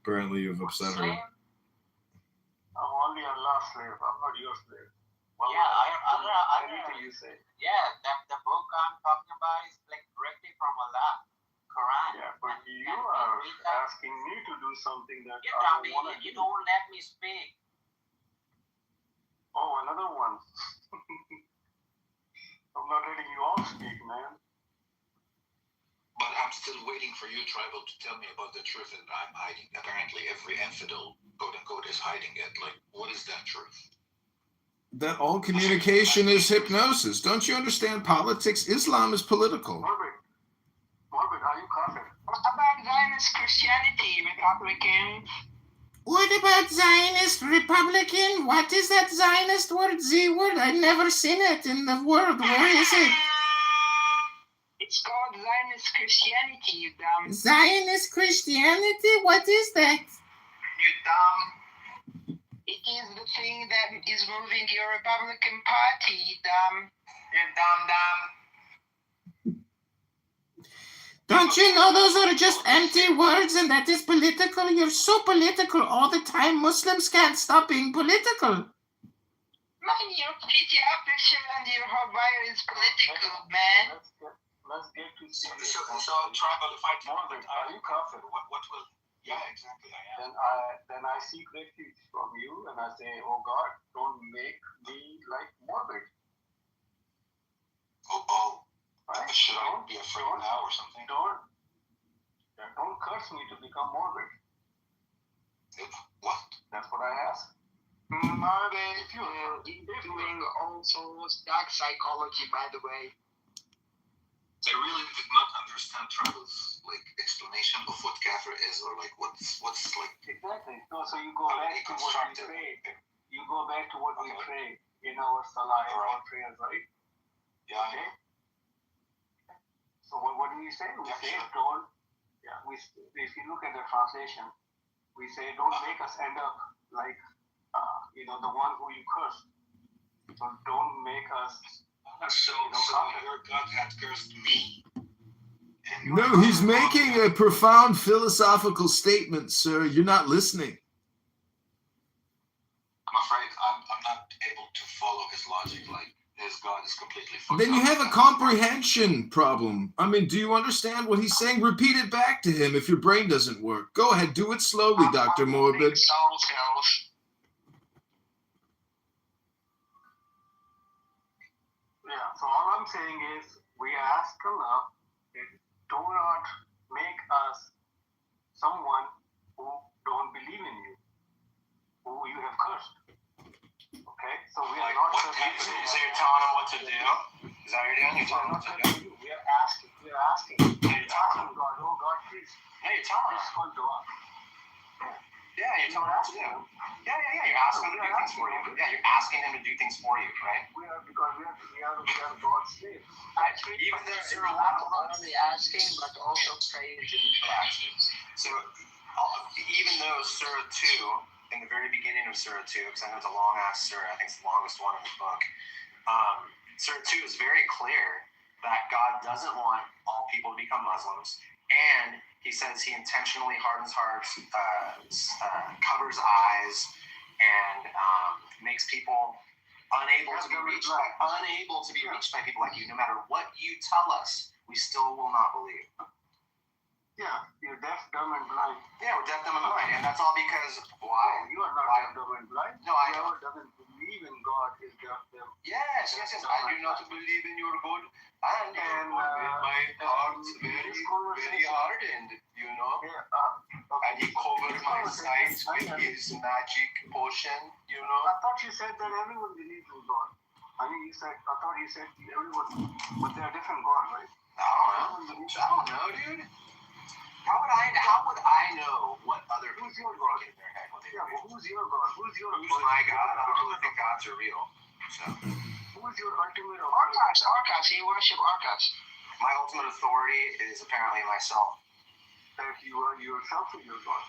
Apparently, you've upset her. Slave? I'm only Allah's slave. I'm not your slave. Well, Yeah, anything you say. yeah, the book I'm talking about is like directly from Allah, Quran. Yeah, but And you we are read that. asking me to do something that You I dummy, don't want to you do. don't let me speak. Oh, another one. I'm not letting you all speak, man. But I'm still waiting for you, Tribal, to tell me about the truth that I'm hiding. Apparently, every infidel, quote unquote, is hiding it. Like, what is that truth? That all communication is hypnosis. Don't you understand politics? Islam is political. Morbid, are you kafir? What about Zionist Christianity, Republican? What about Zionist Republican? What is that Zionist word? Z word? I've never seen it in the world. Where is it? It's called Zionist Christianity, you dumb. Zionist Christianity? What is that? You dumb. It is the thing that is moving your Republican Party, you dumb. You dumb. Don't you know those are just empty words and that is political? You're so political all the time. Muslims can't stop being political. Man, your PTR picture and your whole bio is political, man. Let's get to see. So Tribal, if I tell Morbid, are you kafir? what will... Yeah, exactly, I am. Then I seek refuge from you and I say, oh God, don't make me like Morbid. Oh. Right? Should I be afraid now or something? Don't curse me to become Morbid. What? That's what I ask. Morbid, doing all sorts dark psychology, by the way. I really did not understand Tribal's explanation of what kafir is, or what's like. Exactly. So you go back to what we pray. You go back to what we pray in our salah, in our prayers, right? Yeah. Okay. So what do we say? We say don't. Yeah. If you look at the translation, we say don't make us end up like the one who you cursed. So don't make us. So your God had cursed me. No, he's making a profound philosophical statement, sir. You're not listening. I'm afraid I'm not able to follow his logic. Like, his God is completely fucked Then you up. have a comprehension problem. I mean, do you understand what he's saying? Repeat it back to him if your brain doesn't work. Go ahead, do it slowly, Dr. Morbid. Yeah, so all I'm saying is we ask Allah, do not make us someone who don't believe in you, who you have cursed. Okay? So we are not So you're telling him what to do? Is that what you're doing? You're telling him what to do? We are asking God, oh God, please. Yeah, you're telling him. This is called dua. Yeah, you're telling him what to do. Yeah. You're asking him to do things for you. Yeah, you're asking him to do things for you, right? Because we are God's slaves. Even though You're not only asking, but also praising. So, even though Surah 2, in the very beginning of Surah 2, because I know it's a long-ass Surah, I think it's the longest one in the book, Surah 2 is very clear that God doesn't want all people to become Muslims, and he says he intentionally hardens hearts, covers eyes, and makes people unable to be reached by people like you. No matter what you tell us, we still will not believe. Yeah, you're deaf, dumb, and blind. Yeah, we're deaf, dumb, and blind, and that's all because why? You are not deaf, dumb, and blind. No, I Whoever doesn't believe in God is deaf, dumb. Yes. I do not believe in your God, and my heart very hardened, you know. Yeah, And he covered my sight with his magic potion, you know. I thought you said that everyone believes in God. I thought you said everyone, but they're different God, right? I don't know, dude. How would I know what other Who's your God? in their head when they Yeah, but who's your God? Who's my God? I don't really think gods are real. So who's your ultimate Arcas, you worship Arcas. my ultimate authority is apparently myself. That you are yourself is your God.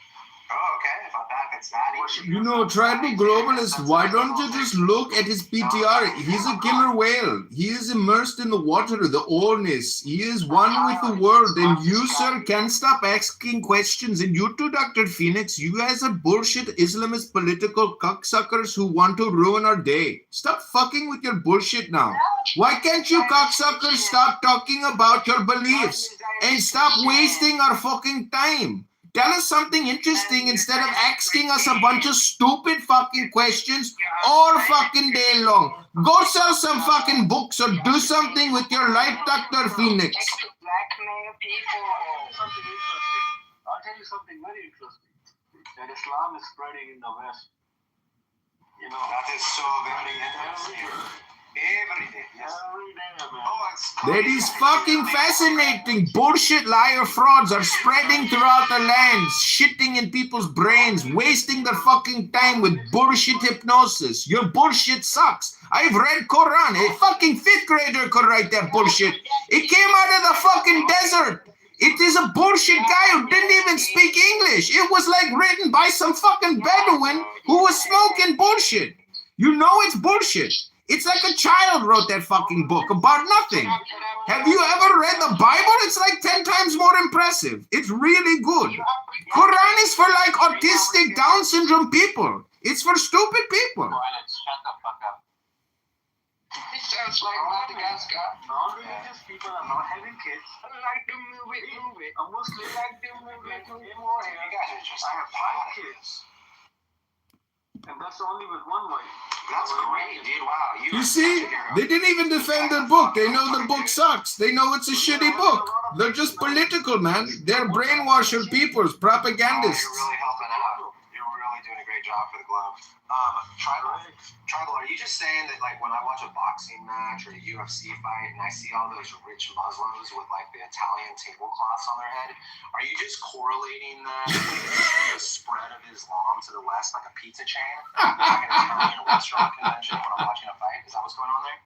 Oh, okay. If that's that easy. You know, tribal globalist, why don't you just look at his PTR? He's a killer whale. He is immersed in the water, the allness. He is one with the world. And you, sir, can't stop asking questions. And you too, Dr. Phoenix, you guys are bullshit Islamist political cocksuckers who want to ruin our day. Stop fucking with your bullshit now. Why can't you cocksuckers stop talking about your beliefs and stop wasting our fucking time? Tell us something interesting instead of asking us a bunch of stupid fucking questions all fucking day long. Go sell some fucking books or do something with your life, Dr. Phoenix. Blackmail people. Something interesting. I'll tell you something very interesting. That Islam is spreading in the West. You know, That is so very interesting. Every day, yes. every day, man. Oh, it's That is fucking fascinating. Bullshit liar frauds are spreading throughout the land, shitting in people's brains, wasting their fucking time with bullshit hypnosis. Your bullshit sucks. I've read Quran. A fucking 5th grader could write that bullshit. It came out of the fucking desert. It is a bullshit guy who didn't even speak English. It was like written by some fucking Bedouin who was smoking bullshit. You know it's bullshit. It's like a child wrote that fucking book about nothing. Have you ever read the Bible? It's like 10 times more impressive. It's really good. Quran is for like autistic Down syndrome people. It's for stupid people. Shut the fuck up. It sounds like Madagascar. Non-religious people are not having kids. I like to move it. A Muslim like to move it. You guys are just I have 5 kids. And that's only with one wife. That's great, dude. Wow. You see, they didn't even defend the book. They know the book sucks. They know it's a shitty book. They're just political, man. They're brainwasher peoples, propagandists. You're really helping out. You're really doing a great job for the Globe. Tribal, are you just saying that, like, when I watch a boxing match or a UFC fight and I see all those rich Muslims with, like, the Italian tablecloths on their head, are you just correlating that with the spread of Islam to the West like a pizza chain? Like an Italian restaurant convention when I'm watching a fight? Is that what's going on there?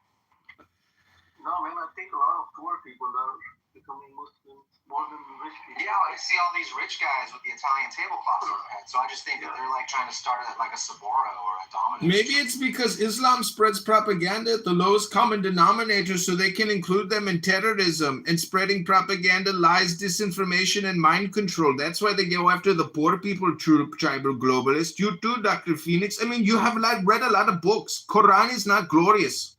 No, man, I think a lot of poor people are becoming Muslims more than rich people. Yeah, I see all these rich guys with the Italian tablecloths on their head, so I just think that they're, like, trying to start like a Saboro or a Domino's. Maybe it's because Islam spreads propaganda at the lowest common denominator so they can include them in terrorism and spreading propaganda, lies, disinformation, and mind control. That's why they go after the poor people, tribal globalist. You too, Dr. Phoenix. I mean, you have read a lot of books. Quran is not glorious.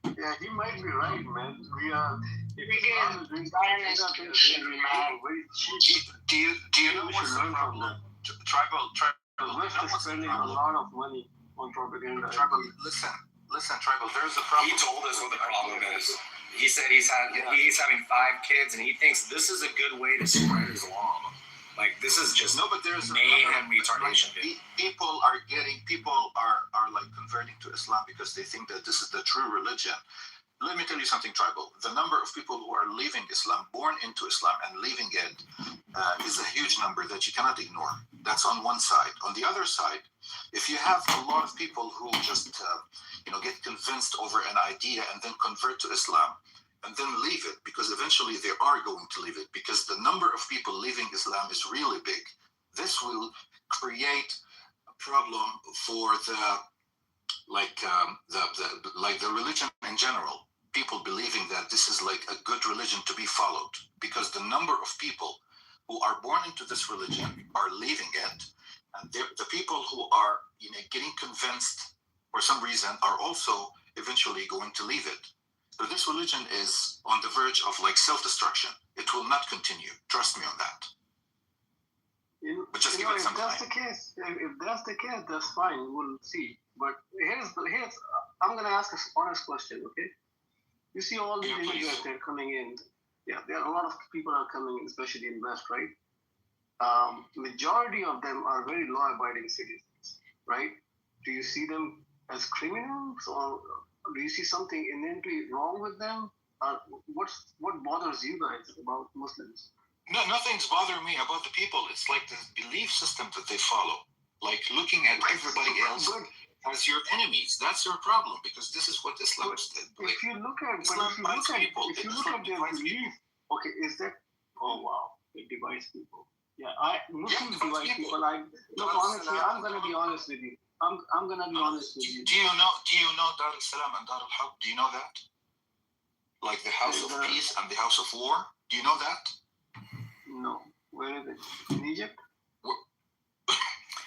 Yeah, he might be right, man. We are. Do you We should learn from them. Tribal, The West is spending a lot of money on propaganda. listen, Tribal, there's a problem. He told us what the problem is. He said he's having 5 kids and he thinks this is a good way to spread Islam. Like, this is just No, but there's mayhem retardation. People are like converting to Islam because they think that this is the true religion. Let me tell you something, Tribal. The number of people who are leaving Islam, born into Islam and leaving it, is a huge number that you cannot ignore. That's on one side. On the other side, if you have a lot of people who just get convinced over an idea and then convert to Islam and then leave it, because eventually they are going to leave it, because the number of people leaving Islam is really big. This will create a problem for the religion in general. People believing that this is like a good religion to be followed, because the number of people who are born into this religion are leaving it, and the people who are getting convinced for some reason are also eventually going to leave it. So this religion is on the verge of like self-destruction. It will not continue. Trust me on that. But just give it some time. If that's the case, that's fine. We'll see. But here's I'm gonna ask an honest question, okay? You see all these immigrants that are coming in. Yeah, there are a lot of people are coming in, especially in West, right? Majority of them are very law-abiding citizens, right? Do you see them as criminals, or do you see something innately wrong with them? What bothers you guys about Muslims? No, nothing's bothering me about the people. It's like the belief system that they follow. Like looking at everybody else as your enemies. That's your problem, because this is what Islam did. Like, if you look at people. their belief, okay, is that? Oh wow, it divides people. Yeah, Muslims but divide people- people. Look, honestly, I'm gonna be honest with you. I'm gonna be honest with you. Do you know Dar al-Salam and Dar al-Harb? Do you know that? Like the House of Peace and the House of War? Do you know that? No, where is it? In Egypt?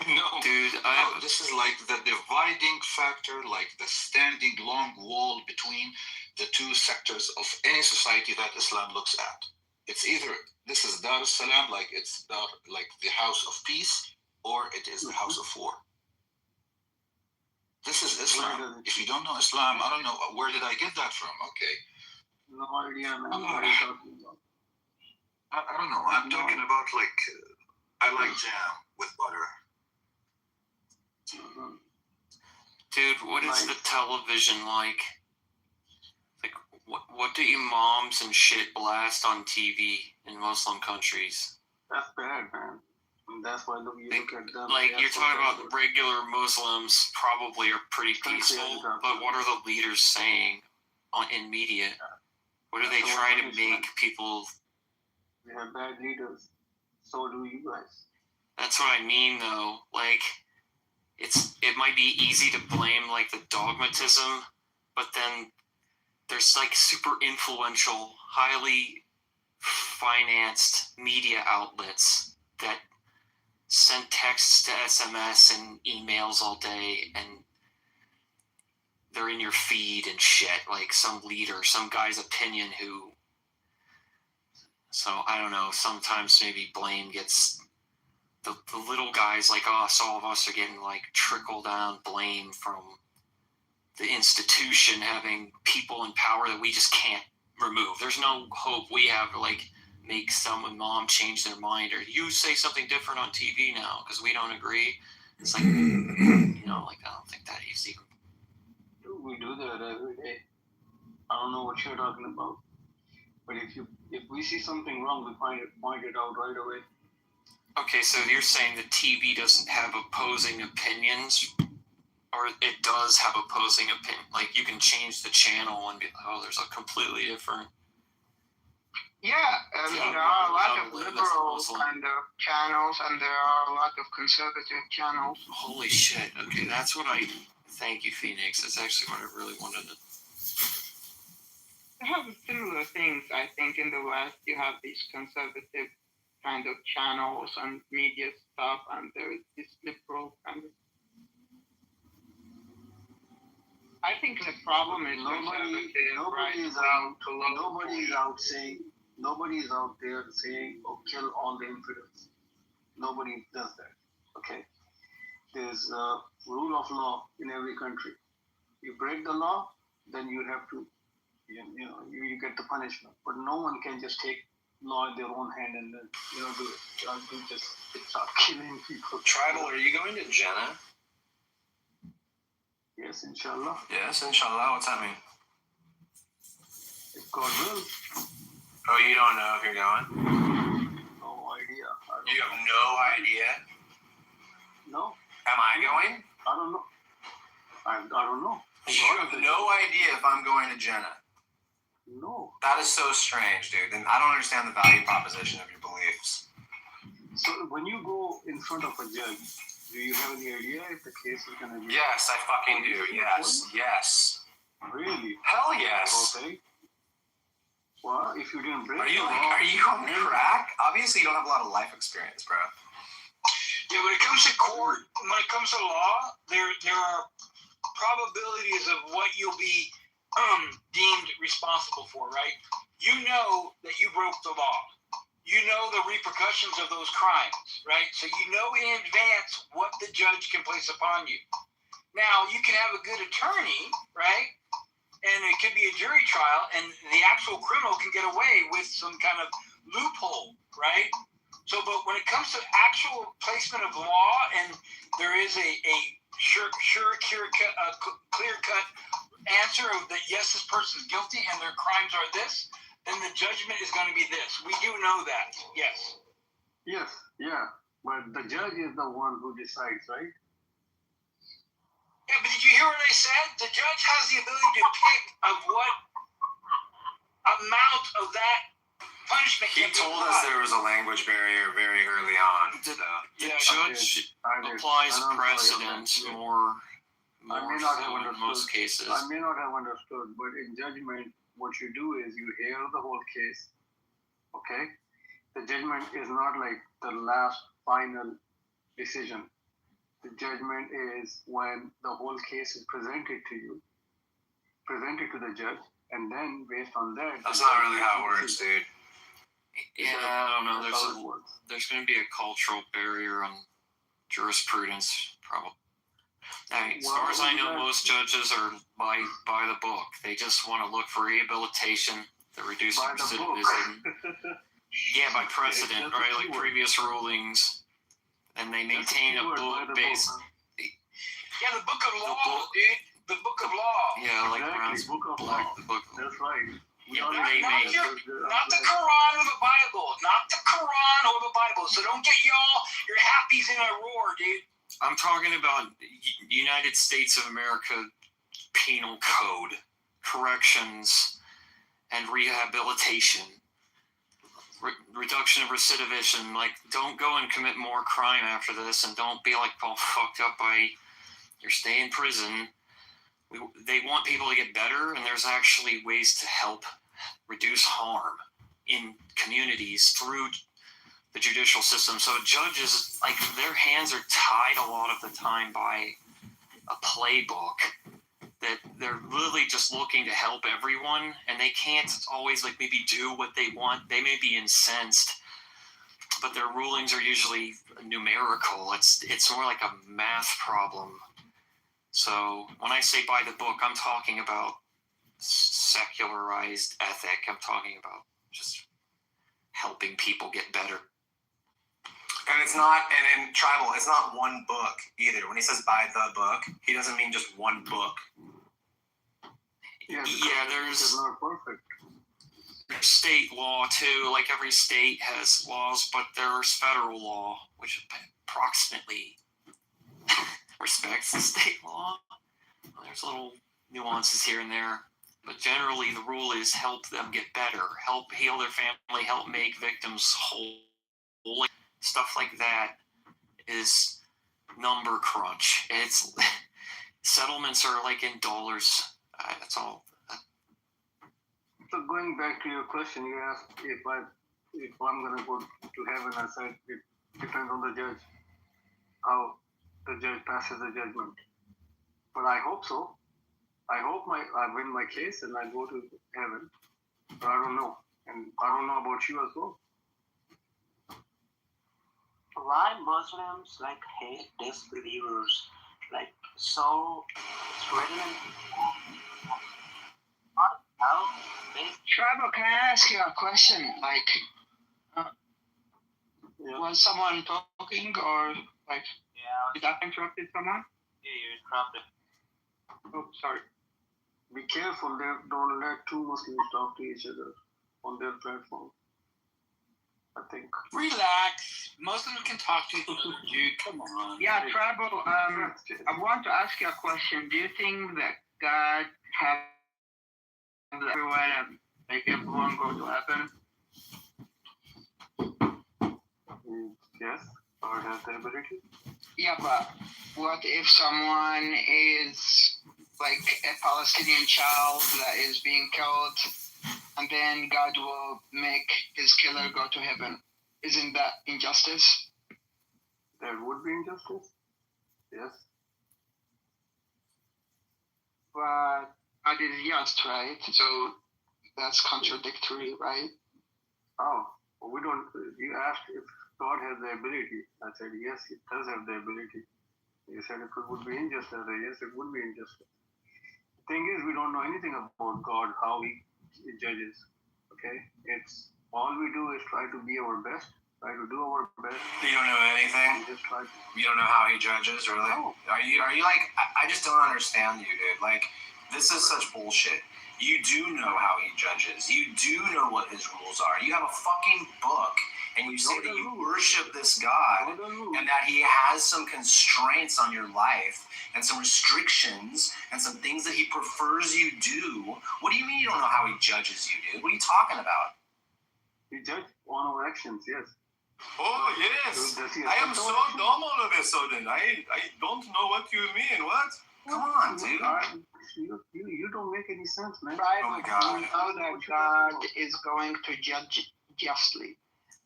No. Dude, No, this is like the dividing factor, like the standing long wall between the two sectors of any society that Islam looks at. It's either this is Dar al-Salam, like it's like the House of Peace, or it is the House of War. This is Islam. If you don't know Islam, I don't know, where did I get that from? Okay. No idea, man. What are you talking about? I don't know. I'm talking about like, I like jam with butter. dude, what is the television like? Like, what do imams and shit blast on TV in Muslim countries? That's bad, man. And that's why you look at them. Like, they are you're so talking bad. about regular Muslims probably are pretty peaceful, but what are the leaders saying in media? What do they try to make people? We have bad leaders. So do you guys. That's what I mean, though. Like, it might be easy to blame like the dogmatism, but then there's like super influential, highly financed media outlets that send texts to SMS and emails all day, and they're in your feed and shit, like some leader, some guy's opinion who. So I don't know, sometimes maybe blame gets the little guys like us, all of us are getting like trickle down blame from the institution having people in power that we just can't remove. There's no hope we have to like make some mom change their mind, or you say something different on TV now because we don't agree. It's like, you know, like I don't think that easy. We do that every day. I don't know what you're talking about. But if we see something wrong, we point it out right away. Okay, so you're saying the TV doesn't have opposing opinions, or it does have opposing opinion? Like you can change the channel and be like, oh, there's a completely different. Yeah, there are a lot of liberal kind of channels, and there are a lot of conservative channels. Holy shit! Okay, that's what I. Thank you, Phoenix. That's actually what I really wanted to. They have similar things, I think. In the West, you have these conservative kind of channels and media stuff, and there is this liberal kind of. I think the problem is Nobody is out there saying, "Oh, kill all the infidels." Nobody does that. Okay. There's a rule of law in every country. You break the law, then you have to, you get the punishment. But no one can just take law in their own hand and then, do it. Just start killing people. Tribal, are you going to Jannah? Yes, inshallah. Yes, inshallah. What's that mean? If God will. Oh, you don't know if you're going? No idea. You have no idea? No. Am I going? I don't know. I don't know. You have no idea if I'm going to Jannah. No. That is so strange, dude. And I don't understand the value proposition of your beliefs. So when you go in front of a judge, do you have any idea if the case is going to be... Yes, I fucking do. Yes. Really? Hell yes. Okay. Well, if you didn't break Are you the law... on crack? Obviously, you don't have a lot of life experience, bro. Yeah, when it comes to court, when it comes to law, there are probabilities of what you'll be deemed responsible for, right? You know that you broke the law. You know the repercussions of those crimes, right? So you know in advance what the judge can place upon you. Now, you can have a good attorney, right? And it could be a jury trial, and the actual criminal can get away with some kind of loophole, right? So, but when it comes to actual placement of law, and there is a clear-cut answer of that, yes, this person's guilty and their crimes are this, then the judgment is going to be this. We do know that, yes. Yes, yeah. But the judge is the one who decides, right? Yeah, but did you hear what I said? The judge has the ability to pick of what amount of that punishment He can't be told us applied. there was a language barrier very early on. The, So. the Yeah, judge I did. applies And I'm sorry about precedent that. more I may more not have so in understood. most cases. I may not have understood, but in judgment, what you do is you hear the whole case. Okay? The judgment is not like the last final decision. The judgment is when the whole case is presented to you, presented to the judge, and then based on that. That's not really how it works, dude. Yeah, I don't know. That's how it works. There's going to be a cultural barrier on jurisprudence, probably. I mean, as far as I know, most judges are by the book. They just want to look for rehabilitation, the reducing By the book. recidivism. Yeah, by precedent, That's a right? Like keyword. previous rulings, and they maintain a Keyword by book the based. Yeah, the book of law, book- dude. The book of law. Yeah, like Exactly, Brown's book of Black, law. the book. That's right. We Yeah, all they have may- to- Not the Quran or the Bible. Not the Quran or the Bible. So don't get your happies in a roar, dude. I'm talking about United States of America Penal Code, corrections, and rehabilitation, reduction of recidivism. Like, don't go and commit more crime after this, and don't be like all fucked up by your stay in prison. They want people to get better, and there's actually ways to help reduce harm in communities through the judicial system. So judges, like, their hands are tied a lot of the time by a playbook that they're really just looking to help everyone, and they can't always like maybe do what they want. They may be incensed, but their rulings are usually numerical. It's more like a math problem. So when I say by the book, I'm talking about secularized ethic. I'm talking about just helping people get better. And it's not, and in tribal, it's not one book either. When he says by the book, he doesn't mean just one book. Yeah, there's it's not perfect. state law too. Like every state has laws, but there's federal law, which approximately respects the state law. There's little nuances here and there, but generally the rule is help them get better, help heal their family, help make victims whole. Stuff like that is number crunch. It's settlements are like in dollars. That's all. So going back to your question, you asked if I'm gonna go to heaven. I said it depends on the judge, how the judge passes the judgment. But I hope so. I hope I win my case and I go to heaven. But I don't know, and I don't know about you as well. Why Muslims like hate disbelievers? Like so threatening. How they Tribal, can I ask you a question? Like, was someone talking or like did I interrupted someone? Yeah, you interrupted. Oh, sorry. Be careful. Don't let two Muslims talk to each other on their platform. I think. Relax. Muslims can talk to each other, dude. Come on. Yeah, Tribal. I want to ask you a question. Do you think that God has everyone and make everyone go to heaven? Yes, or has the ability. Yeah, but what if someone is like a Palestinian child that is being killed, and then God will make his killer go to heaven? Isn't that injustice? There would be injustice. Yes. But God is just, right? So that's contradictory, right? Oh, well, we don't. You asked if God has the ability. I said yes, He does have the ability. You said if it would be injustice. I said yes, it would be injustice. The thing is, we don't know anything about God, how He judges. Okay, it's all we do is try to be our best, try to do our best. You don't know anything? Just try to. You don't know how he judges, really? No. Are you like, I just don't understand you, dude. Like, this is such bullshit. You do know how he judges. You do know what his rules are. You have a fucking book, and you say that you worship this God, and that he has some constraints on your life, and some restrictions, and some things that he prefers you do. What do you mean you don't know how he judges you, dude? What are you talking about? He judged on our actions, yes. Oh yes. Does he I am accept so our actions? dumb all of a sudden. I don't know what you mean. What? Come on, dude. You don't make any sense, man. Tribal, Oh my God. you know that God is going to judge justly.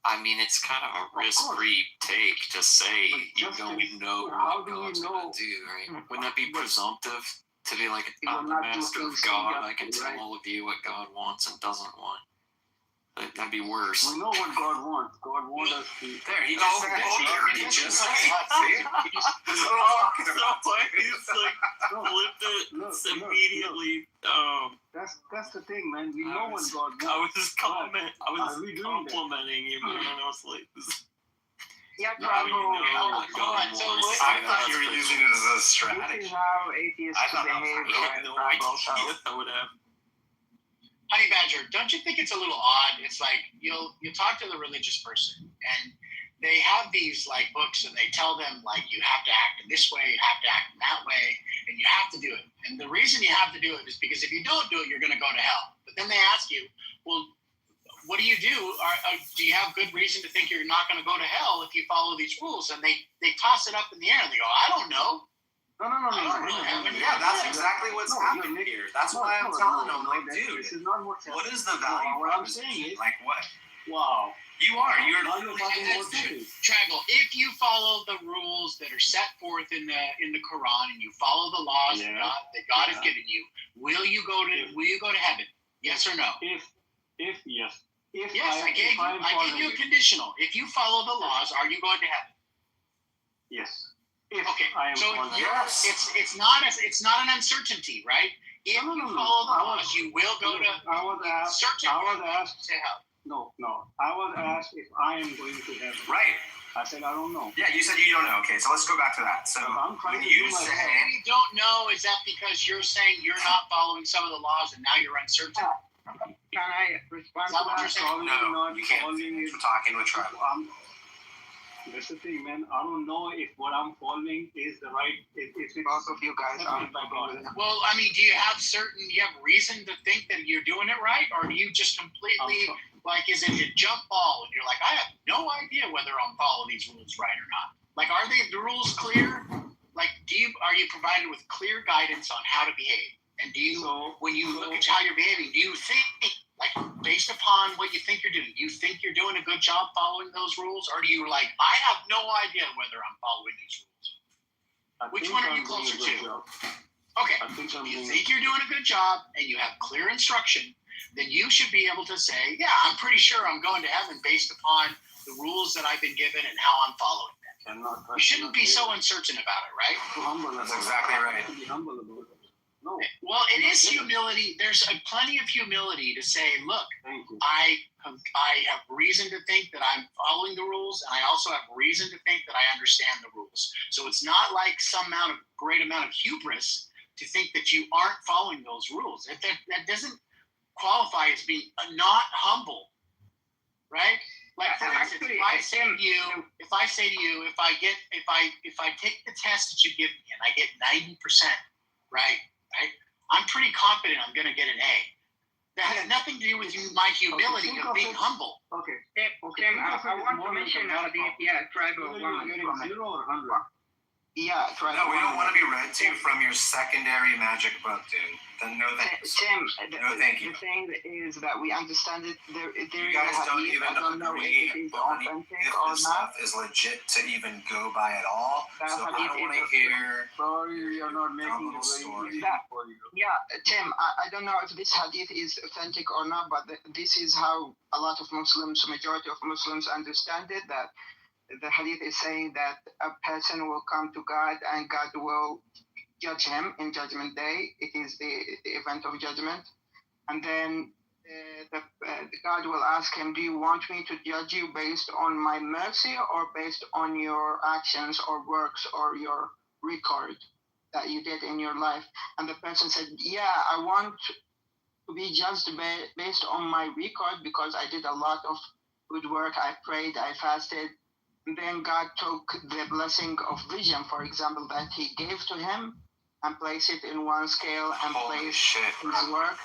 I mean, it's kind of a risk-free take to say you But don't justice, know how what do you God's know? gonna do, right? Wouldn't that be presumptive to be like, He will I'm the not do master of things God, I unjustly, can tell right? all of you what God wants and doesn't want? That'd be worse. We know what God wants. God wants us to. There, he just said it. He just said it. See? This is what I'm talking about. He's like flipped it Look, immediately. That's the thing, man. We know what God wants. I was just Are we doing that? complimenting him, and I was like, Yeah, now you tribal. know what God so wants. I thought you were using it as a This strategy. is how atheists I thought that was behave I when had no tribal. idea that would happen. Honey Badger, don't you think it's a little odd? It's like you'll talk to the religious person and they have these like books and they tell them like you have to act in this way, you have to act in that way, and you have to do it. And the reason you have to do it is because if you don't do it, you're going to go to hell. But then they ask you, well, what do? Do you have good reason to think you're not going to go to hell if you follow these rules? And they toss it up in the air and they go, I don't know. No. Yeah, that's exactly what's happening here. That's why I'm telling him, like, dude, This is not what's what happening. is the value What I'm saying proposition? is- Like what? Wow. You are. You're Now you're talking about That's cities. Traggle, if you follow the rules that are set forth in the Quran and you follow the laws Yeah. that God has Yeah. given you, will you go to heaven? Yes or no? If yes. If Yes, I gave you a conditional. If you follow the laws, are you going to heaven? Yes. If Okay, I am so following. it's not an uncertainty, right? If No. you follow the laws, you will go to I was asked. certain I was asked. to hell. No. I was asked if I am going to heaven. right. I said I don't know. Yeah, you said you don't know. Okay, so let's go back to that. So I'm trying when to you do my say, best. If you don't know, is that because you're saying you're not following some of the laws and now you're uncertain? Can I respond Is that to what you're that? saying? Probably no, not you can't. following We're it. talking with tribal. That's the thing, man. I don't know if what I'm following is the right. If it's Both of you guys are accepted by God. Well, I mean, do you have reason to think that you're doing it right, or do you just completely is it a jump ball and you're like, I have no idea whether I'm following these rules right or not? Like, are the rules clear? Like, are you provided with clear guidance on how to behave? And when you look at how you're behaving, do you think, like, based upon what you think you're doing, do you think you're doing a good job following those rules, or do you like, I have no idea whether I'm following these rules? Which one are you closer to? Okay, if you think you're doing a good job and you have clear instruction, then you should be able to say, yeah, I'm pretty sure I'm going to heaven based upon the rules that I've been given and how I'm following them. You shouldn't be so uncertain about it, right? That's exactly right. Be humble about it. No. Well, it is humility. There's plenty of humility to say, look, Thank you. I have reason to think that I'm following the rules, and I also have reason to think that I understand the rules. So it's not like some great amount of hubris to think that you aren't following those rules. That doesn't qualify as being not humble, right? Like, for instance, if I say to you, if I take the test that you give me and I get 90%, right? I'm pretty confident I'm going to get an A. That has nothing to do with my humility of being humble. Okay. Tim, I want to mention tribal Whether you're getting 0 or 100. Yeah, tribal. No, we don't want to be read to from your secondary magic book, dude. Then no thanks. Tim, No, thank you. The thing is that we understand it. There You is guys a don't hadith. even I don't know if agree it is on authentic if or this not. stuff is legit to even go by at all. That So I hadith don't want to is- hear. Sorry, you're not making Dumb it little very story. easy That- for you. Yeah, Tim, I don't know if this hadith is authentic or not, but this is how a lot of Muslims, majority of Muslims understand it, that the hadith is saying that a person will come to God and God will judge him in Judgment Day. It is the event of judgment. And then God will ask him, do you want me to judge you based on my mercy or based on your actions or works or your record that you did in your life? And the person said, yeah, I want to be judged based on my record because I did a lot of good work. I prayed, I fasted. And then God took the blessing of vision, for example, that he gave to him, and place it in one scale and Holy place shit, his bro. work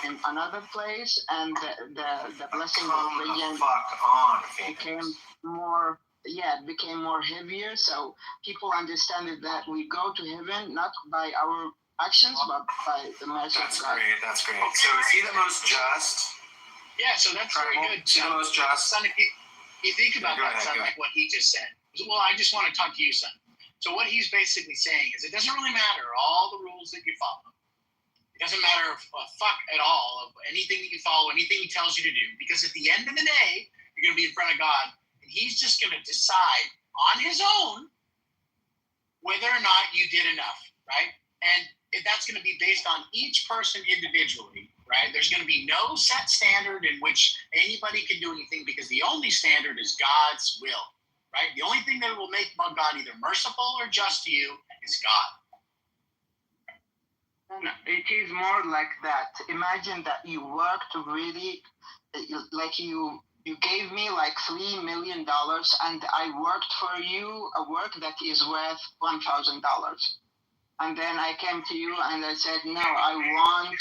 in another place, and the blessing of Come the obedience fuck on, became Phoenix. more, it became more heavier. So people understand that we go to heaven not by our actions but by the mercy That's of God. great. That's great. So is he the most just? Yeah, so that's very Tribal? good. Is he the most just? Son, if you think about Go that, ahead, son, go like what he just said. Well, I just want to talk to you, son. So what he's basically saying is it doesn't really matter all the rules that you follow. It doesn't matter fuck at all of anything that you follow, anything he tells you to do, because at the end of the day, you're going to be in front of God, and he's just going to decide on his own whether or not you did enough, right? And that's going to be based on each person individually, right? There's going to be no set standard in which anybody can do anything, because the only standard is God's will, right? The only thing that will make God either merciful or just to you is God. No, it is more like that. Imagine that you worked really, like you gave me like $3 million, and I worked for you a work that is worth $1,000. And then I came to you and I said, no, I want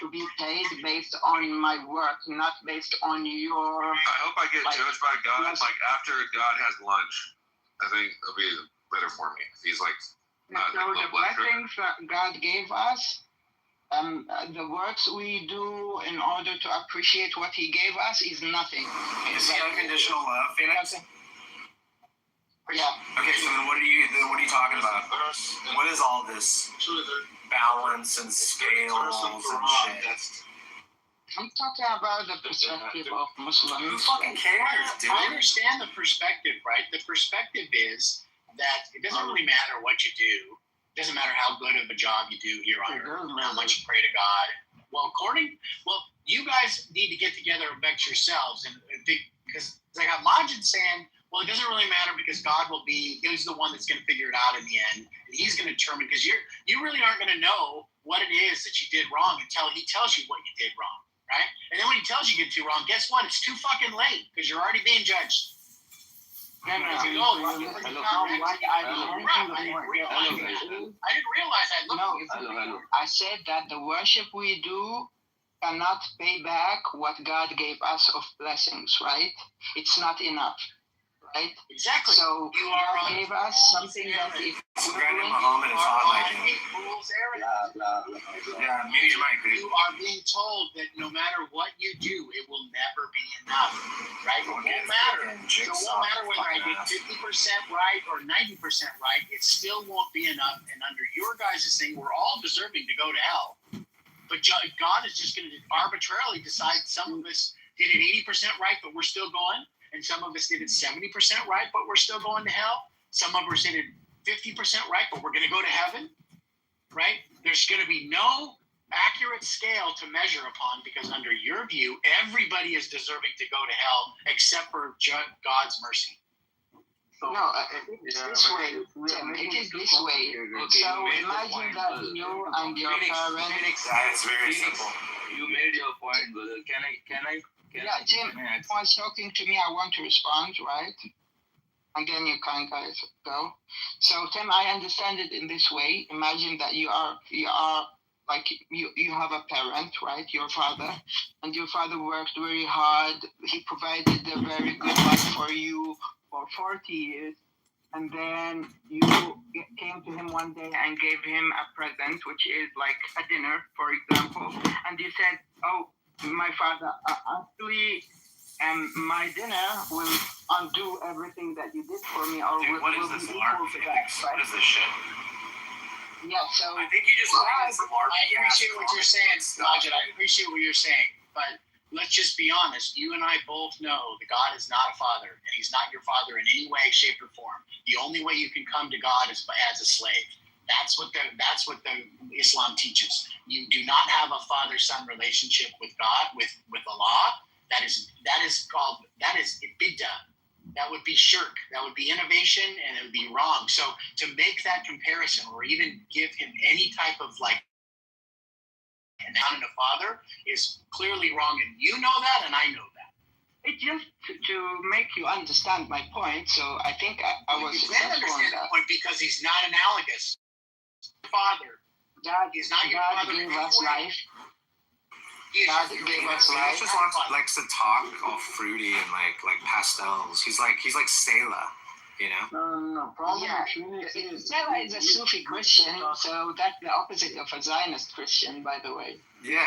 to be paid based on my work, not based on your. I hope I get judged by God yes. like after God has lunch. I think it'll be better for me. If he's like not So like the blessings that God gave us, the works we do in order to appreciate what He gave us is nothing. Is he unconditional love, Phoenix? Yeah. Okay, so then what are you talking about? What is all this balance and scales and shit? I'm talking about the perspective of Who Muslims. fucking cares, dude? I understand the perspective, right? The perspective is that it doesn't really matter what you do. It doesn't matter how good of a job you do here on earth, how much you pray to God. Well, you guys need to get together amongst yourselves, and because I got Majid saying, well, it doesn't really matter because he's the one that's going to figure it out in the end, and he's going to determine, because you really aren't going to know what it is that you did wrong until he tells you what you did wrong, right? And then when he tells you did too wrong, guess what? It's too fucking late because you're already being judged. I didn't realize I looked. I said that the worship we do cannot pay back what God gave us of blessings, right? It's not enough, right? Exactly. So You God are gave us something that is Granted, Muhammad is hot like me. Yeah, mute your mic, dude. You are being told that no matter what you do, it will never be enough, right? It won't matter. So it won't matter whether I did 50% right or 90% right. It still won't be enough. And under your guys' thing, we're all deserving to go to hell. But God is just going to arbitrarily decide some of us did it 80% right, but we're still going. And some of us did it 70% right, but we're still going to hell. Some of us did it 50% right, but we're going to go to heaven, right? There's going to be no accurate scale to measure upon, because under your view, everybody is deserving to go to hell except for God's mercy. No, it's this way. It is this way. So imagine that you and your parents. It's very simple. You made your point, brother. Can I? Yeah, Tim was talking to me. I want to respond, right? And then you can guys go. So Tim, I understand it in this way. Imagine that you are like you have a parent, right? Your father, and your father worked very hard. He provided a very good life for you for 40 years, and then you came to him one day and gave him a present, which is like a dinner, for example, and you said, "Oh, my father, actually, my dinner will undo everything that you did for me, or Dude, what is this LARP, Phoenix? What is this shit? Yeah, so I think you just like this LARP. I appreciate what you're saying, Majid. I appreciate what you're saying, but let's just be honest. You and I both know that God is not a father, and He's not your father in any way, shape, or form. The only way you can come to God is as a slave. That's what the Islam teaches. You do not have a father-son relationship with God, with Allah. That is bid'ah. That would be shirk. That would be innovation, and it would be wrong. So to make that comparison, or even give him any type of like and a father, is clearly wrong, and you know that, and I know that. It's just to make you understand my point. So I think I was You can't successful understand in that that. point because he's not analogous. father. God, He's not your God father in gave any us way. life. He is God your gave us father. life. He just likes to talk all fruity and like pastels. He's like Selah, you know. No. Problem Yeah, with Phoenix is Stella is a Sufi Christian, so that's the opposite of a Zionist Christian, by the way. Yeah.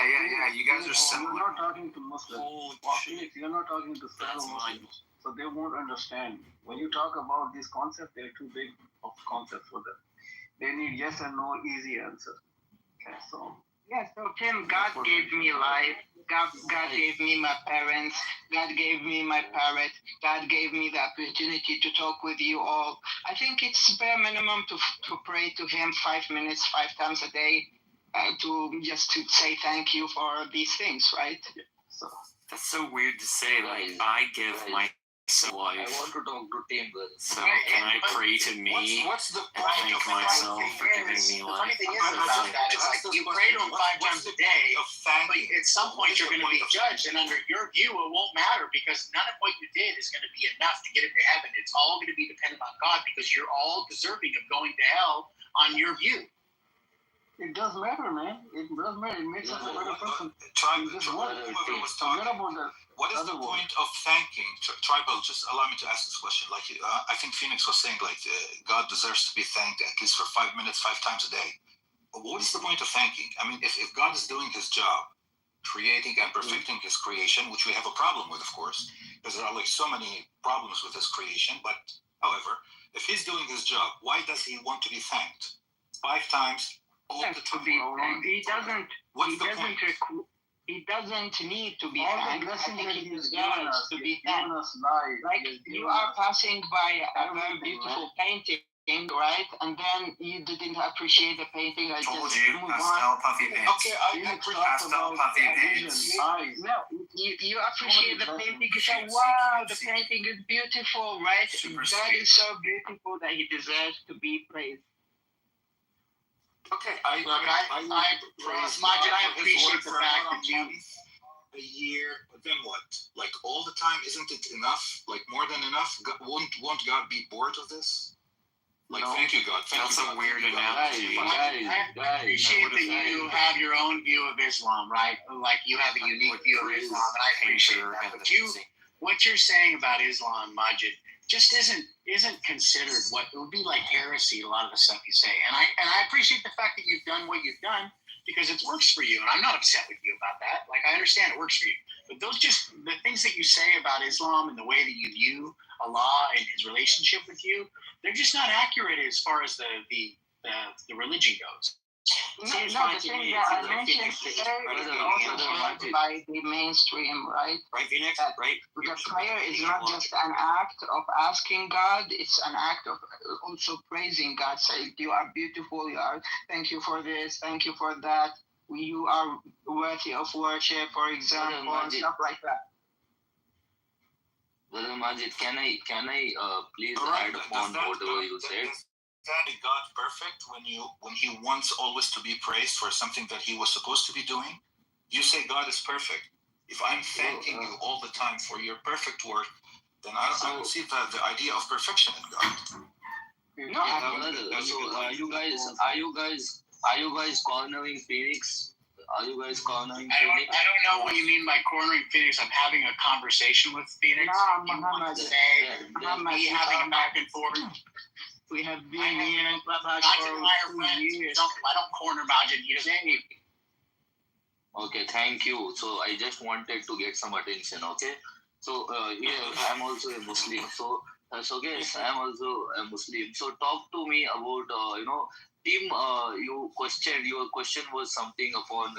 You guys are you're similar. not talking to Muslims. Holy Phoenix, you're not talking to fellow That's mine. Muslims, so they won't understand. When you talk about these concepts, they're too big of concepts for them. They need yes and no easy answers. Okay, so Yeah, so Tim, God gave me life. God gave me my parents. God gave me my parrot. God gave me the opportunity to talk with you all. I think it's bare minimum to pray to Him 5 minutes, 5 times a day, to say thank you for these things, right? so That's so weird to say. Like, I give my I life. want to talk to Tim, brother. So can I pray to me What's the and point thank of myself for thing giving is- me the funny life? thing is about that, it's like you pray to him 5 times a day, of but thanking? at some point you're going to be judged, and under your view, it won't matter because none of what you did is going to be enough to get into heaven. It's all going to be dependent on God because you're all deserving of going to hell on your view. It does matter, man. It does matter. It makes us a better person. Tribal, Just whoever was forget talking. about that. What is the Other point of thanking? Tribal, just allow me to ask this question. Like, I think Phoenix was saying, like, God deserves to be thanked at least for 5 minutes, 5 times a day. But what is the point of thanking? I mean, if God is doing His job, creating and perfecting His creation, which we have a problem with, of course, because there are like so many problems with His creation. But, however, if He's doing His job, why does He want to be thanked 5 times all the time? He doesn't. What's the point? He doesn't need to be All the thanked. I blessings think that he He's deserves given us, to He's be given thanked. us life. Like He's you given are us passing by a very everything, beautiful painting, right? And then you didn't appreciate the painting. I Told just you, move pastel on. puffy pants. Okay, Phoenix I talks pastel about puffy vision, pants. eyes. No, you appreciate the Cute, painting. You say, cutesy, "Wow, the cutesy. painting is beautiful, right?" Super God sweet. is so beautiful that He deserves to be praised. Okay, Majid, I appreciate the fact that you. a year, but then what? Like all the time, isn't it enough? Like more than enough? Won't God be bored of this? Like, No. thank you, God. Thank That's you, a God. weird Thank you, God. analogy. I appreciate that you have your own view of Islam, right? Like you have a unique view of Islam, and I appreciate that. But what you're saying about Islam, Majid, just isn't considered what it would be like heresy. A lot of the stuff you say, and I appreciate the fact that you've done what you've done because it works for you, and I'm not upset with you about that. Like I understand it works for you, but those just the things that you say about Islam and the way that you view Allah and His relationship with you, they're just not accurate as far as the religion goes. No, the thing that I mentioned today is also shared by the mainstream, right? Right, Phoenix? That Right? the prayer is not just an act of asking God, it's an act of also praising God, saying, "You are beautiful, thank you for this, thank you for that, you are worthy of worship," for example, and stuff like that. Brother Majid, can I please Alright, add does upon that- whatever you does said? that make God perfect when He wants always to be praised for something that He was supposed to be doing? You say God is perfect. If I'm thanking you all the time for your perfect work, then I don't see the idea of perfection in God. No, So are you guys cornering Phoenix? Are you guys cornering I Phoenix? don't know what you mean by cornering Phoenix. I'm having a conversation with Phoenix. No, You want Muhammad. to say Muhammad, we having a back and forth. we have been here in Clubhouse Majid and I are for 2 friends. years. I don't corner Majid. He doesn't. Okay, thank you. So I just wanted to get some attention. Okay, so I'm also a Muslim. So guys, I'm also a Muslim. So talk to me about Tim. Your question was something upon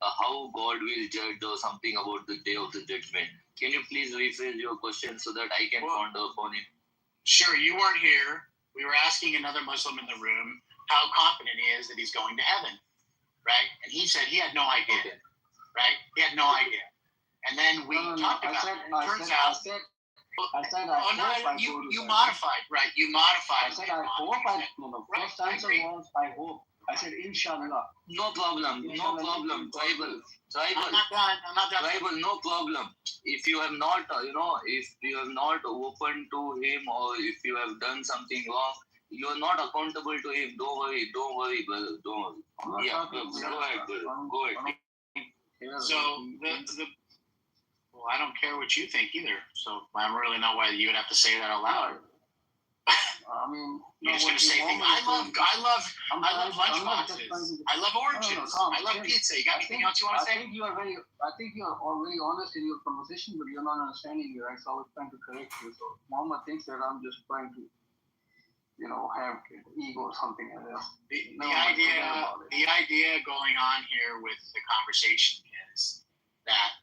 how God will judge or something about the day of the judgment. Can you please rephrase your question so that I can ponder upon it? Sure, you weren't here. We were asking another Muslim in the room how confident he is that he's going to heaven, right? And he said he had no idea, Okay. right? He had no idea. And then we talked about it. Turns out. You modified, right? You modified. I said I hope. First answer was I hope. I said inshallah. No problem. Tribal. I'm not done. Tribal, no problem. If you have not, if you have not opened to him, or if you have done something wrong, you're not accountable to him. Don't worry, brother. Don't worry. Yeah, go ahead, brother. Go ahead. So well, I don't care what you think either. So I don't really know why you would have to say that out loud. I mean, you're just gonna say things. I love lunchboxes. I love oranges. I love pizza. You got anything else you want to say? I think you are very honest in your conversation, but you're not understanding me, right? So I was trying to correct you. So Muhammad thinks that I'm just trying to, have ego or something like that. The idea going on here with the conversation is that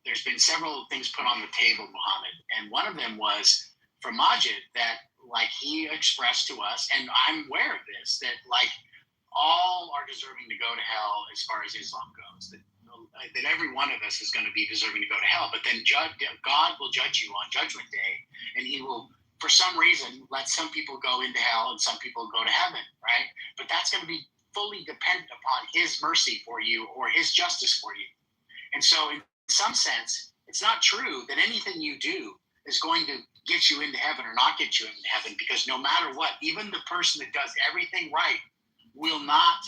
there's been several things put on the table, Muhammad, and one of them was from Majid that, like, he expressed to us, and I'm aware of this, that, like, all are deserving to go to hell as far as Islam goes, that every one of us is going to be deserving to go to hell, but then God will judge you on Judgment Day, and he will, for some reason, let some people go into hell and some people go to heaven, right? But that's going to be fully dependent upon his mercy for you or his justice for you. And so in some sense, it's not true that anything you do is going to get you into heaven or not get you into heaven, because no matter what, even the person that does everything right will not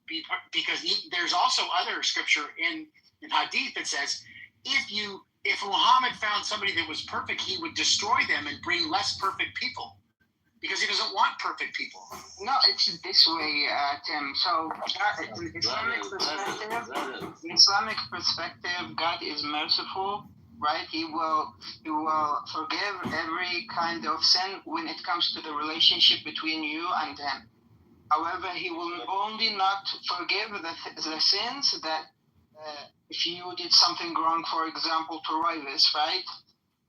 be, because there's also other scripture in Hadith that says if Muhammad found somebody that was perfect, he would destroy them and bring less perfect people, because he doesn't want perfect people. No, it's this way, Tim. So in Islamic perspective, God is merciful, right? He will forgive every kind of sin when it comes to the relationship between you and him. However, he will only not forgive the sins that if you did something wrong, for example, to Roivis, right?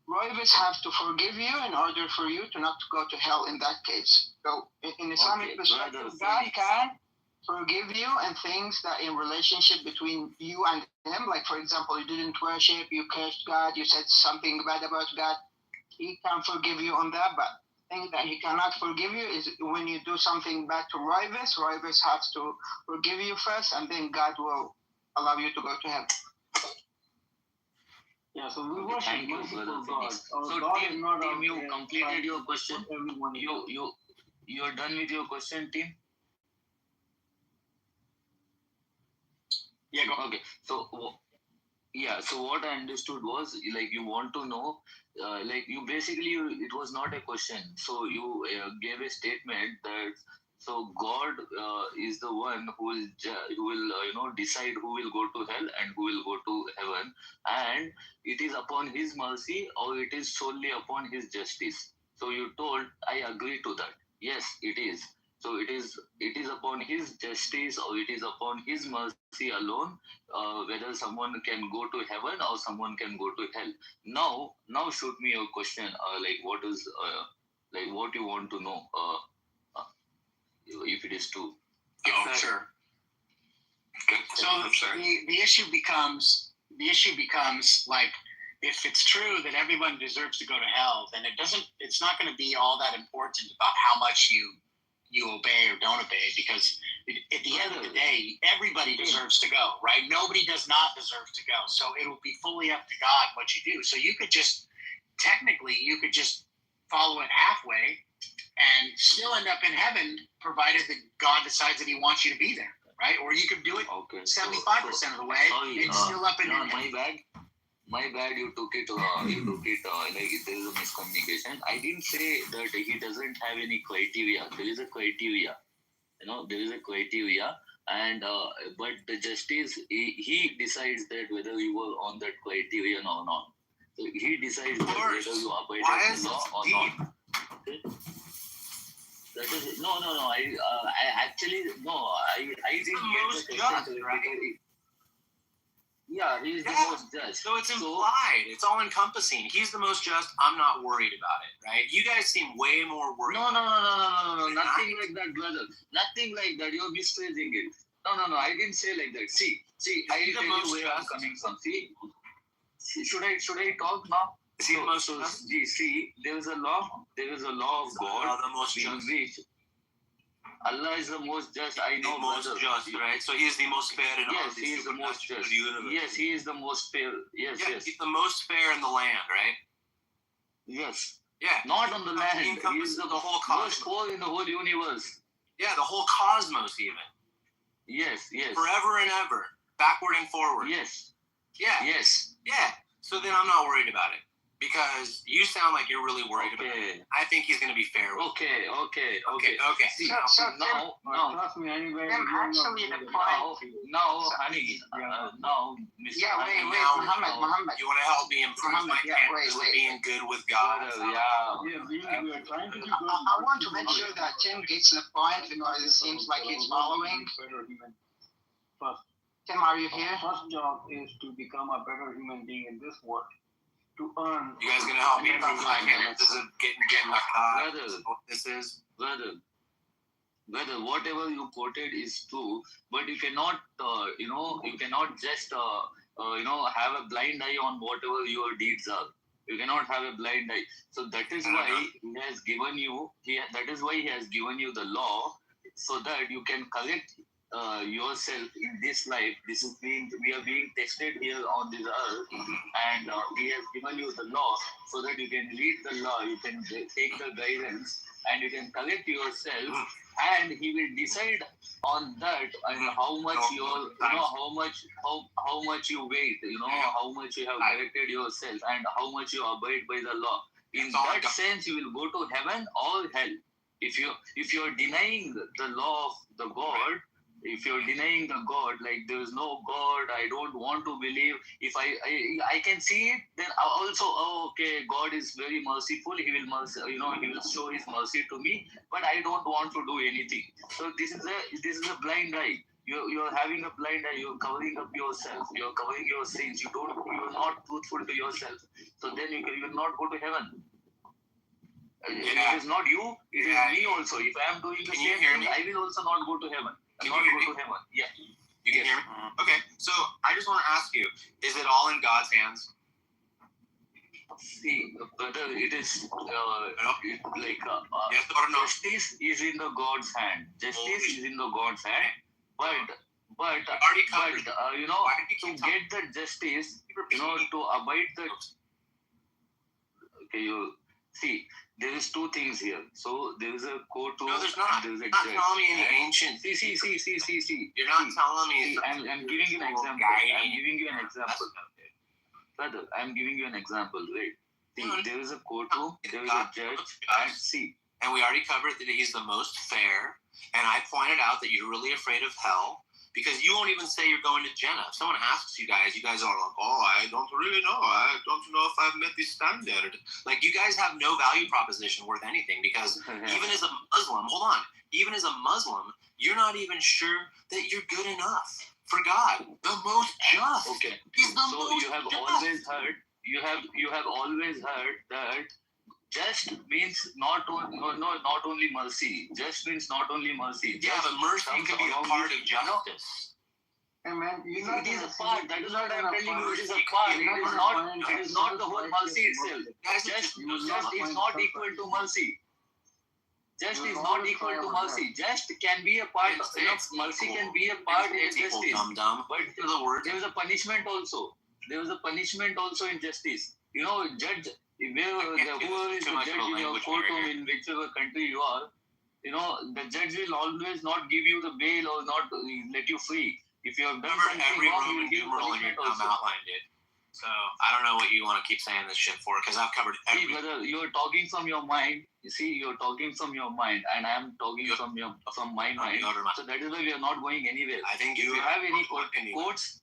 Roivis have to forgive you in order for you to not go to hell in that case. So in Islamic perspective, God can forgive you and things that in relationship between you and him, like for example, you didn't worship, you cursed God, you said something bad about God, he can forgive you on that, but the thing that he cannot forgive you is when you do something bad to Roivis. Roivis has to forgive you first, and then God will allow you to go to heaven. Yeah, so we worship merciful God. So God Tim, you completed your question. You're done with your question, Tim? Yeah, go. Okay. So what I understood was, like, you want to know, it was not a question. So you gave a statement that, so God is the one who will decide who will go to hell and who will go to heaven, and it is upon his mercy or it is solely upon his justice. So you told, I agree to that. Yes, it is. So it is upon his justice or it is upon his mercy alone whether someone can go to heaven or someone can go to hell. Now shoot me your question. What is what you want to know? If it is true. Oh, sure. So the issue becomes like, if it's true that everyone deserves to go to hell, then it's not going to be all that important about how much you obey or don't obey, because at the end of the day, everybody deserves to go, right? Nobody does not deserve to go. So it'll be fully up to God what you do. So you could just follow it halfway and still end up in heaven, provided that God decides that he wants you to be there, right? Or you could do it 75% of the way and still up in heaven. My bad, you took it like there is a miscommunication. I didn't say that he doesn't have any criteria. There is a criteria. There is a criteria, and but the justice, he decides that whether you were on that criterion or not. So he decides whether you abide by the law or not. Okay? That is no. I actually no. I didn't get the question. Yeah, he's the most just. So it's implied. It's all encompassing. He's the most just. I'm not worried about it, right? You guys seem way more worried. No. Nothing like that, brother. Nothing like that. You're misphrasing it. No. I didn't say like that. See. I tell you where I'm coming from. See. Should I talk now? Is he the most just? See, there is a law. There is a law of God. The most just. Which Allah is the most just. I know, the most just, right? So he is the most fair in all he is the most just. Yes, he is the most fair. Yes. He's the most fair in the land, right? Yes. Yeah. Not on the land. He encompasses is the the whole most cosmos. core in the whole universe. Yeah, the whole cosmos even. Yes, yes. Forever and ever. Backward and forward. Yes. Yeah. Yes. Yeah. So then I'm not worried about it. Because you sound like you're really worried about it. I think he's going to be fair with Okay. See, So now, Trust me, anyway. Actually, the point. now, honey, now, Mr. Yeah, wait, Honey, Muhammad. You want to help me improve my chances of being good with God? Brother, We are trying to be good. I want to make sure that Tim gets the point because it seems like he's following. First, Tim, are you here? first job is to become a better human being in this world. To earn. You guys going to help me improve my chances of getting with God? Brother, What this is? brother, whatever you quoted is true, but you cannot, you cannot just, have a blind eye on whatever your deeds are. You cannot have a blind eye. So that is why he has given you. That is why he has given you the law, so that you can correct yourself in this life. We are being tested here on this earth, and he has given you the law so that you can read the law, you can take the guidance, and you can correct yourself, and he will decide on that and how much how much you wait, how much you have corrected yourself, and how much you abide by the law. In that sense, you will go to heaven or hell. If you're denying the law of the God, if you're denying the God, like there is no God, I don't want to believe. If I can see it, then also, okay, God is very merciful. He will he will show His mercy to me, but I don't want to do anything. So this is a blind eye. You're having a blind eye. You're covering up yourself. You're covering your sins. You're not truthful to yourself. So then you will not go to heaven. It is not you. It is me also. If I am doing the same thing, I will also not go to heaven. Can you hear me? Yeah. You can hear me? Okay, so I just want to ask you, is it all in God's hands? See, brother, it is Yes or no? justice is in the God's hand. Justice is in the God's hand. But already covered. To get the justice, to abide the. Okay, you see. There is two things here. So there is a court. No, there's not. There is a You're not judge. telling me any ancient. See. You're not telling me. I'm giving you an example. Brother, I'm giving you an example. Right? See, there is a courtroom. There is a judge. And see. And we already covered that he's the most fair. And I pointed out that you're really afraid of hell. Because you won't even say you're going to Jannah. If someone asks you guys are like, oh, I don't really know. I don't know if I've met the standard. Like, you guys have no value proposition worth anything. Because even as a Muslim, you're not even sure that you're good enough for God. The most just. Okay. He's the so most you have just. always heard. You have always heard that just means not only mercy. Just means not only mercy. Yeah, but mercy can be a part of justice. Hey man, it is a part. That is what I'm telling you. It is a part. It is not the whole mercy itself. Just is not equal to mercy. Just is not equal to mercy. Just can be a part of mercy. Can be a part in justice. But there is a punishment also. There is a punishment also in justice. Judge. Whoever is the judge in your courtroom, in whichever country you are, the judge will always not give you the bail or not let you free. If you have done something wrong, he will give you punishment also. Outlined it. So I don't know what you want to keep saying this shit for, because I've covered everything. See, brother, you're talking from your mind. You see, you're talking from your mind, and I'm talking from my mind. So that is why we are not going anywhere. I think if you have any quotes.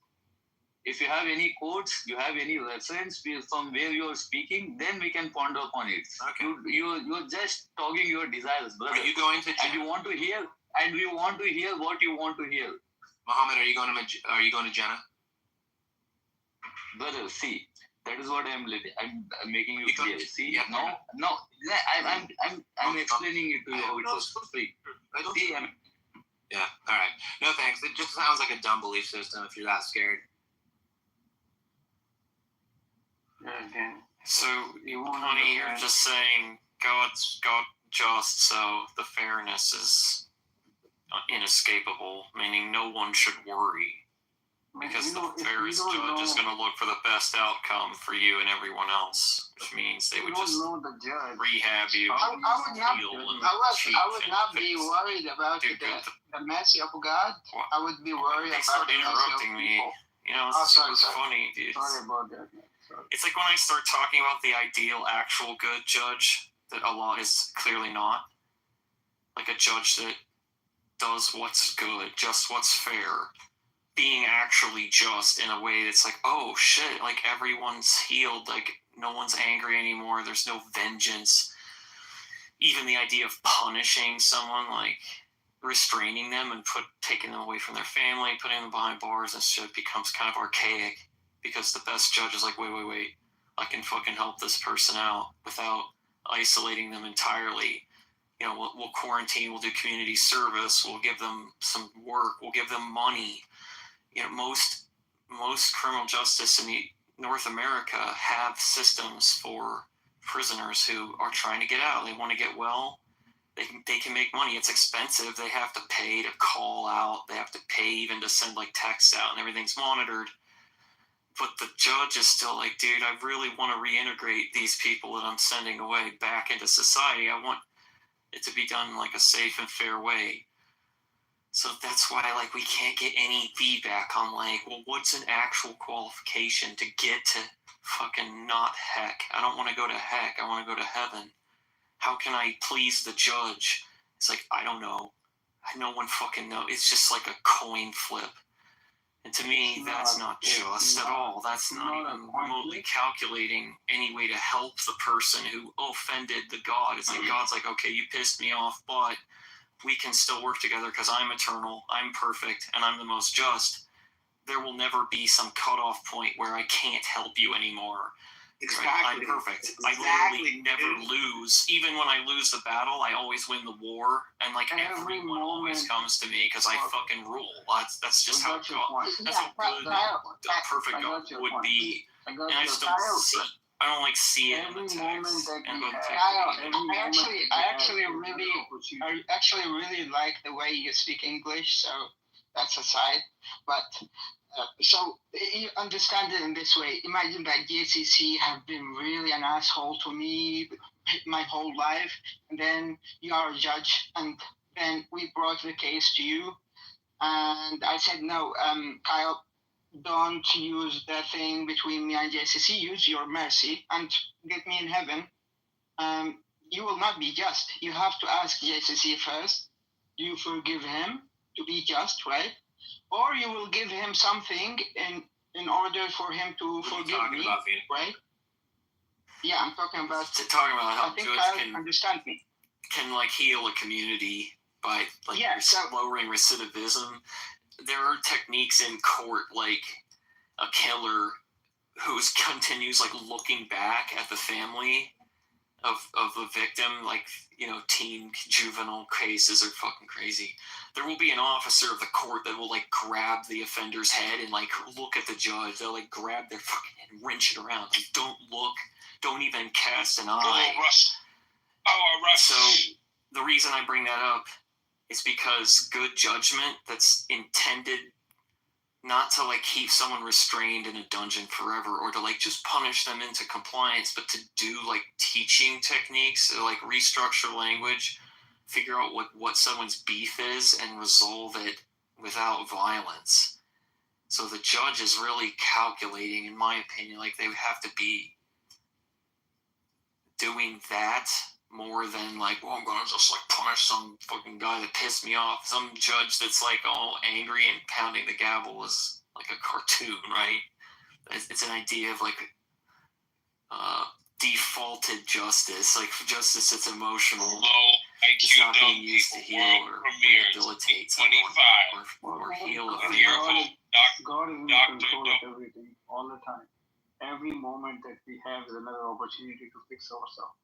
If you have any quotes, you have any reference from where you are speaking, then we can ponder upon it. Okay. You're just talking your desires, brother. Are you going to? And you want to hear, and we want to hear what you want to hear. Muhammad, are you going to Jannah? Brother, see, that is what I'm making you clear. See, yeah, no, I'm explaining it to you how it was free. See, yeah, all right. No thanks. It just sounds like a dumb belief system if you're that scared. So, honey, you're just saying God's just, so the fairness is inescapable, meaning no one should worry. Because You know, the if fairest you don't judge is know- going to look for the best outcome for you and everyone else, which means they You would don't just know the judge. rehab you, I would not. heal, and I would cheat not and be fix. worried about Dude, the mercy of God. I would be worried They about start the mercy of interrupting me. people. You know, Oh, it's sorry, super sorry. funny, dude. Sorry about that, man. Sorry. It's like when I start talking about the ideal, actual good judge that Allah is clearly not. Like a judge that does what's good, just what's fair, being actually just in a way that's like, oh shit, like everyone's healed, like no one's angry anymore, there's no vengeance. Even the idea of punishing someone, like restraining them and taking them away from their family, putting them behind bars and shit becomes kind of archaic, because the best judge is like, wait, I can fucking help this person out without isolating them entirely. You know, we'll quarantine, we'll do community service, we'll give them some work, we'll give them money. You know, most criminal justice in North America have systems for prisoners who are trying to get out. They want to get well. They can make money. It's expensive. They have to pay to call out. They have to pay even to send like texts out, and everything's monitored. But the judge is still like, dude, I really want to reintegrate these people that I'm sending away back into society. I want it to be done in like a safe and fair way. So that's why like we can't get any feedback on like, well, what's an actual qualification to get to fucking not heck? I don't want to go to heck. I want to go to heaven. How can I please the judge? It's like, I don't know. No one fucking knows. It's just like a coin flip. And to me, that's not just at all. That's not even remotely calculating any way to help the person who offended the God. It's like God's like, okay, you pissed me off, but we can still work together because I'm eternal, I'm perfect, and I'm the most just. There will never be some cutoff point where I can't help you anymore. Exactly. Right? I'm perfect. I literally never lose. Even when I lose the battle, I always win the war, and like everyone always comes to me because I fucking rule. That's just how God. That's how good a perfect God would be. And I just don't see. I don't like see it in the text. I actually really like the way you speak English. So that's aside, but. So you understand it in this way. Imagine that JCC have been really an asshole to me my whole life, and then you are a judge, and then we brought the case to you, and I said, no, Kyle, don't use that thing between me and JCC. Use your mercy and get me in heaven. You will not be just. You have to ask JCC first. Do you forgive him to be just, right? Or you will give him something in order for him to forgive me, right? Yeah, I'm talking about how I think judge Kyle understand me. Can like heal a community by like lowering recidivism. There are techniques in court, like a killer who continues like looking back at the family of the victim, like, you know, teen juvenile cases are fucking crazy. There will be an officer of the court that will like grab the offender's head and like look at the judge. They'll like grab their fucking head and wrench it around. Like, don't look, don't even cast an eye. So the reason I bring that up is because good judgment that's intended not to like keep someone restrained in a dungeon forever or to like just punish them into compliance, but to do like teaching techniques, so like restructure language, figure out what someone's beef is and resolve it without violence. So the judge is really calculating, in my opinion, like they would have to be doing that more than like, well, I'm gonna just like punish some fucking guy that pissed me off. Some judge that's like all angry and pounding the gavel is like a cartoon, right? It's an idea of like defaulted justice, like justice that's emotional. It's not being used to heal or rehabilitate someone or heal a fear. God is in control of everything all the time. Every moment that we have is another opportunity to fix ourselves.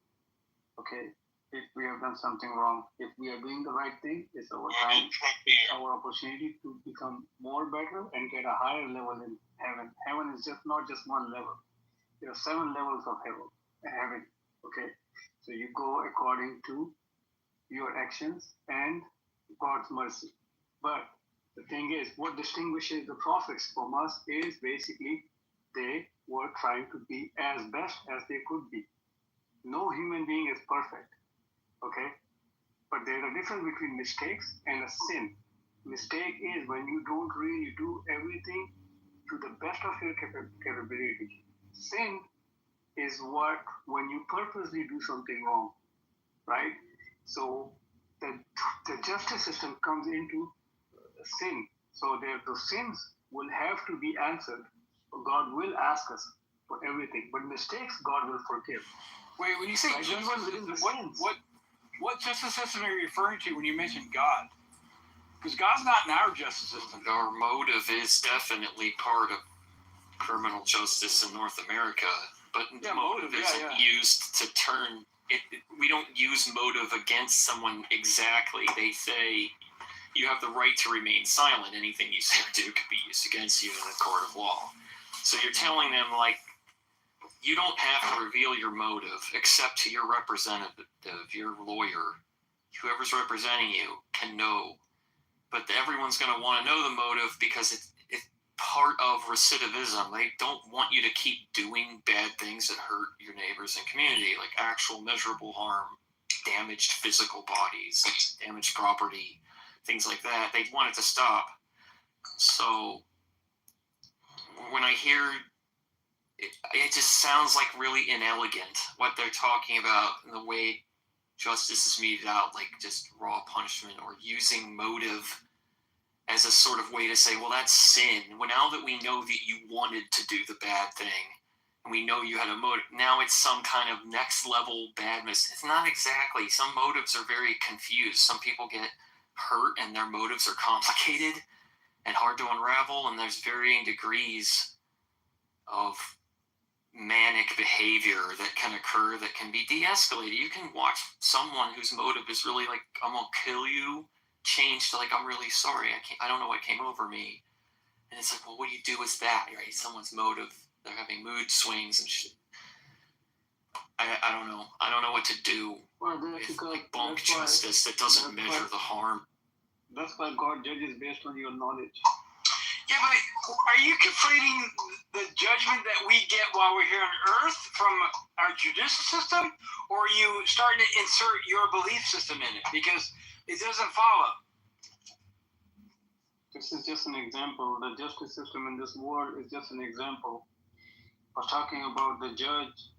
Okay, if we have done something wrong, if we are doing the right thing, it's our time, it's our opportunity to become more better and get a higher level in heaven. Heaven is just not just one level. There are 7 levels of heaven. Okay, so you go according to your actions and God's mercy. But The thing is, what distinguishes the prophets from us is basically they were trying to be as best as they could be. No human being is perfect, okay? But there's a difference between mistakes and a sin. Mistake is when you don't really do everything to the best of your capability. Sin is when you purposely do something wrong, right? So the justice system comes into sin. So the sins will have to be answered. God will ask us for everything, but mistakes God will forgive. Wait, when you say Right? justice, what justice system are you referring to when you mention God? Because God's not in our justice system. Our motive is definitely part of criminal justice in North America, but motive isn't used to turn it. We don't use motive against someone exactly. They say you have the right to remain silent. Anything you say or do could be used against you in a court of law. So you're telling them, like, you don't have to reveal your motive except to your representative, your lawyer. Whoever's representing you can know. But everyone's going to want to know the motive because it's part of recidivism. They don't want you to keep doing bad things that hurt your neighbors and community, like actual measurable harm, damaged physical bodies, damaged property, things like that. They want it to stop. So when I hear it just sounds like really inelegant what they're talking about and the way justice is meted out, like just raw punishment or using motive as a sort of way to say, well, that's sin. Well, now that we know that you wanted to do the bad thing and we know you had a motive, now it's some kind of next level badness. It's not exactly. Some motives are very confused. Some people get hurt and their motives are complicated and hard to unravel, and there's varying degrees of manic behavior that can occur that can be de-escalated. You can watch someone whose motive is really like, I'm gonna kill you, change to like, I'm really sorry, I don't know what came over me. And it's like, well, what do you do with that, right? Someone's motive, they're having mood swings and shit. I don't know. I don't know what to do with like bunk justice that doesn't measure the harm. That's why God judges based on your knowledge. Yeah, but are you conflating the judgment that we get while we're here on Earth from our judicial system, or are you starting to insert your belief system in it? Because it doesn't follow. This is just an example. The justice system in this world is just an example. We're talking about the judge,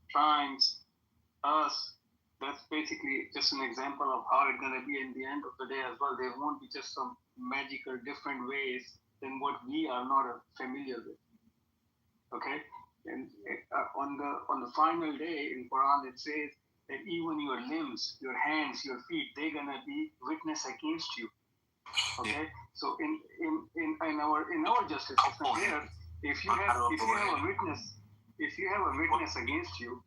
trines, us. That's basically just an example of how it's going to be in the end of the day as well. There won't be just some magical different ways than what we are not familiar with. Okay? And on the final day in Quran it says that even your limbs, your hands, your feet, they're gonna be witness against you. Okay? So in our justice system here, if you have a witness against you,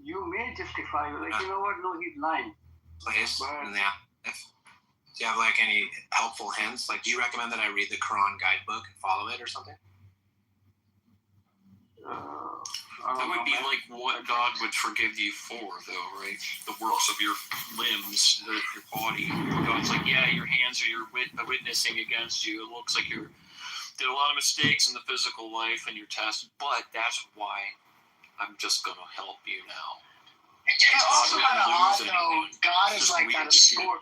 you may justify, like, you know what, no, he's lying. Place in the app. Do you have like any helpful hints? Like, do you recommend that I read the Quran guidebook and follow it or something? That would be like what God would forgive you for, though, right? The works of your limbs, your body. God's like, yeah, your hands are witnessing against you. It looks like you did a lot of mistakes in the physical life and your test, but that's why I'm just going to help you now. It's also kind of odd, though. God is like got a score.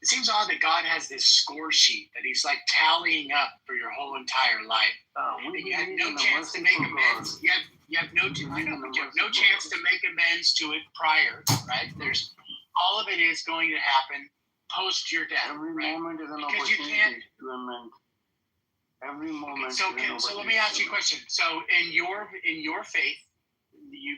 It seems odd that God has this score sheet that he's like tallying up for your whole entire life. You have no chance to make amends. You have no chance to make amends to it prior, right? There's all of it is going to happen post your death. Every right? moment is an because opportunity to amend. Every moment. So let me ask you a question. So in your faith, you